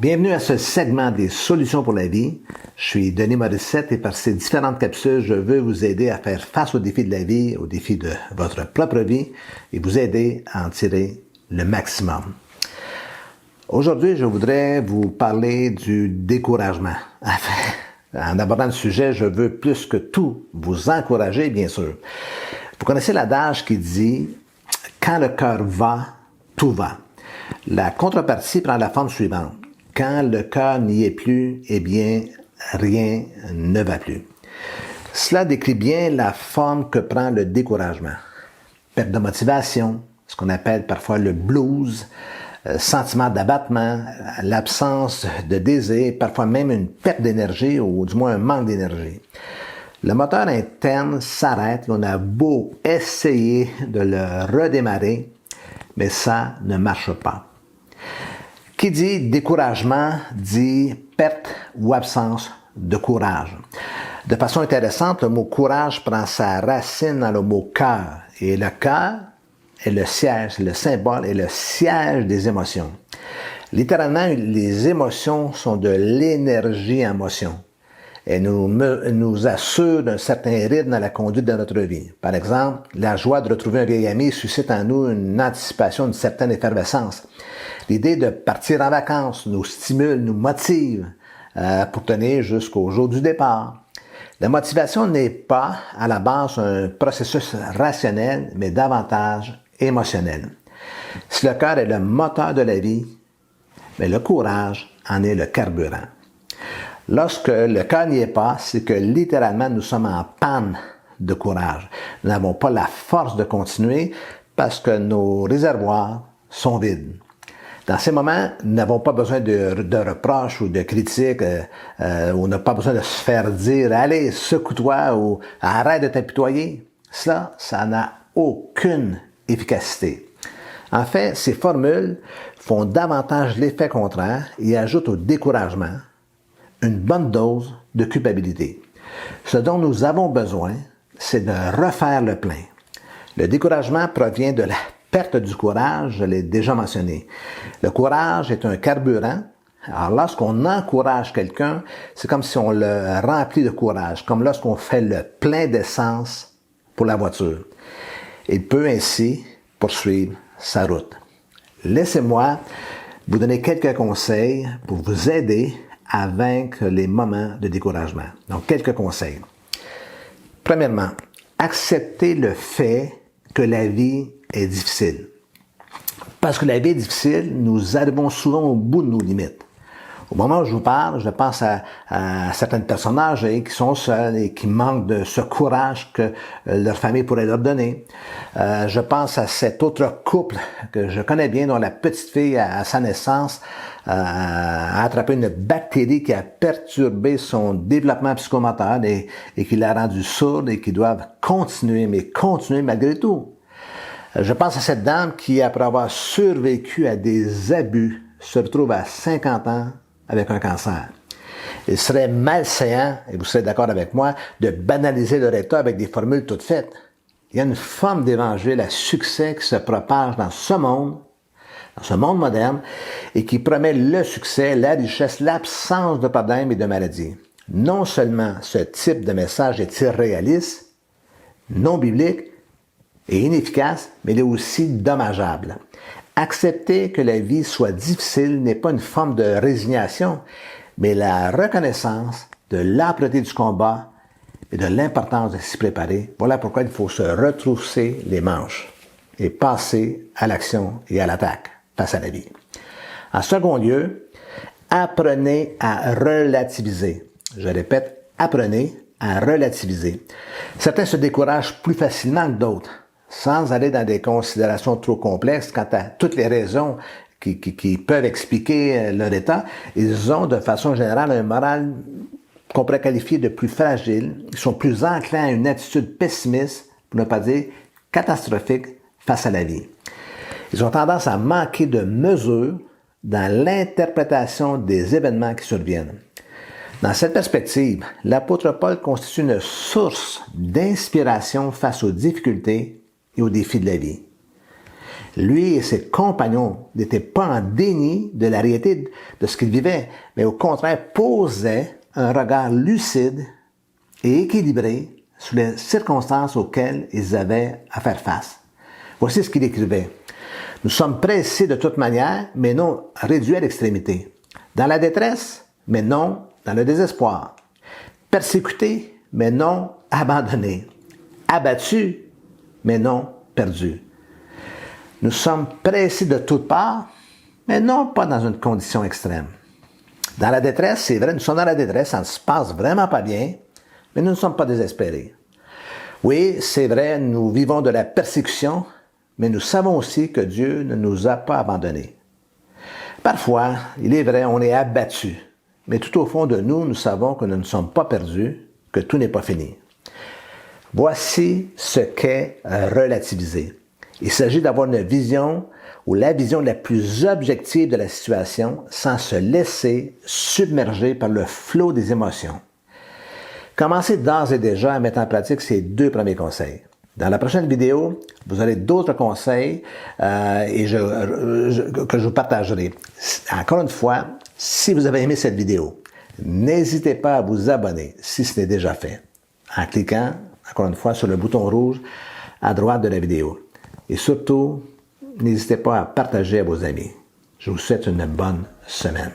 Bienvenue à ce segment des solutions pour la vie. Je suis Denis Morissette et par ces différentes capsules, je veux vous aider à faire face aux défis de la vie, aux défis de votre propre vie et vous aider à en tirer le maximum. Aujourd'hui, je voudrais vous parler du découragement. Enfin, en abordant le sujet, je veux plus que tout vous encourager, bien sûr. Vous connaissez l'adage qui dit « Quand le cœur va, tout va ». La contrepartie prend la forme suivante. Quand le cœur n'y est plus, eh bien, rien ne va plus. Cela décrit bien la forme que prend le découragement. Perte de motivation, ce qu'on appelle parfois le blues, sentiment d'abattement, l'absence de désir, parfois même une perte d'énergie ou du moins un manque d'énergie. Le moteur interne s'arrête et on a beau essayer de le redémarrer, mais ça ne marche pas. Qui dit découragement dit perte ou absence de courage. De façon intéressante, le mot courage prend sa racine dans le mot cœur. Et le cœur est le siège, le symbole est le siège des émotions. Littéralement, les émotions sont de l'énergie en motion. Elles nous assurent d'un certain rythme dans la conduite de notre vie. Par exemple, la joie de retrouver un vieil ami suscite en nous une anticipation, une certaine effervescence. L'idée de partir en vacances nous stimule, nous motive pour tenir jusqu'au jour du départ. La motivation n'est pas à la base un processus rationnel, mais davantage émotionnel. Si le cœur est le moteur de la vie, mais le courage en est le carburant. Lorsque le cœur n'y est pas, c'est que littéralement nous sommes en panne de courage. Nous n'avons pas la force de continuer parce que nos réservoirs sont vides. Dans ces moments, nous n'avons pas besoin de reproches ou de critiques, on n'a pas besoin de se faire dire « Allez, secoue-toi » ou « Arrête de t'apitoyer ». Ça n'a aucune efficacité. En fait, ces formules font davantage l'effet contraire et ajoutent au découragement une bonne dose de culpabilité. Ce dont nous avons besoin, c'est de refaire le plein. Le découragement provient de la perte du courage, je l'ai déjà mentionné. Le courage est un carburant. Alors, lorsqu'on encourage quelqu'un, c'est comme si on le remplit de courage, comme lorsqu'on fait le plein d'essence pour la voiture. Il peut ainsi poursuivre sa route. Laissez-moi vous donner quelques conseils pour vous aider à vaincre les moments de découragement. Donc, quelques conseils. Premièrement, acceptez le fait que la vie est difficile. Parce que la vie est difficile, nous arrivons souvent au bout de nos limites. Au moment où je vous parle, je pense à certains personnages qui sont seuls et qui manquent de ce courage que leur famille pourrait leur donner. Je pense à cet autre couple que je connais bien, dont la petite fille, à sa naissance, a attrapé une bactérie qui a perturbé son développement psychomoteur et qui l'a rendu sourde et qui doivent continuer malgré tout. Je pense à cette dame qui, après avoir survécu à des abus, se retrouve à 50 ans avec un cancer. Il serait malséant, et vous serez d'accord avec moi, de banaliser leur état avec des formules toutes faites. Il y a une forme d'évangile à succès qui se propage dans ce monde moderne, et qui promet le succès, la richesse, l'absence de problèmes et de maladies. Non seulement ce type de message est irréaliste, non biblique et inefficace, mais il est aussi dommageable. Accepter que la vie soit difficile n'est pas une forme de résignation, mais la reconnaissance de l'âpreté du combat et de l'importance de s'y préparer. Voilà pourquoi il faut se retrousser les manches et passer à l'action et à l'attaque face à la vie. En second lieu, apprenez à relativiser. Je répète, apprenez à relativiser. Certains se découragent plus facilement que d'autres. Sans aller dans des considérations trop complexes quant à toutes les raisons qui peuvent expliquer leur état, ils ont de façon générale un moral qu'on pourrait qualifier de plus fragile. Ils sont plus enclins à une attitude pessimiste, pour ne pas dire catastrophique, face à la vie. Ils ont tendance à manquer de mesure dans l'interprétation des événements qui surviennent. Dans cette perspective, l'apôtre Paul constitue une source d'inspiration face aux difficultés et aux défis de la vie. Lui et ses compagnons n'étaient pas en déni de la réalité de ce qu'ils vivaient, mais au contraire posaient un regard lucide et équilibré sur les circonstances auxquelles ils avaient à faire face. Voici ce qu'il écrivait. Nous sommes pressés de toute manière, mais non réduits à l'extrémité. Dans la détresse, mais non dans le désespoir. Persécutés, mais non abandonnés. Abattus, mais non perdus. Nous sommes pressés de toutes parts, mais non pas dans une condition extrême. Dans la détresse, c'est vrai, nous sommes dans la détresse, ça ne se passe vraiment pas bien, mais nous ne sommes pas désespérés. Oui, c'est vrai, nous vivons de la persécution, mais nous savons aussi que Dieu ne nous a pas abandonnés. Parfois, il est vrai, on est abattu, mais tout au fond de nous, nous savons que nous ne sommes pas perdus, que tout n'est pas fini. Voici ce qu'est relativiser. Il s'agit d'avoir une vision ou la vision la plus objective de la situation sans se laisser submerger par le flot des émotions. Commencez d'ores et déjà à mettre en pratique ces 2 premiers conseils. Dans la prochaine vidéo, vous aurez d'autres conseils que je vous partagerai. Encore une fois, si vous avez aimé cette vidéo, n'hésitez pas à vous abonner si ce n'est déjà fait, en cliquant, encore une fois, sur le bouton rouge à droite de la vidéo. Et surtout, n'hésitez pas à partager à vos amis. Je vous souhaite une bonne semaine.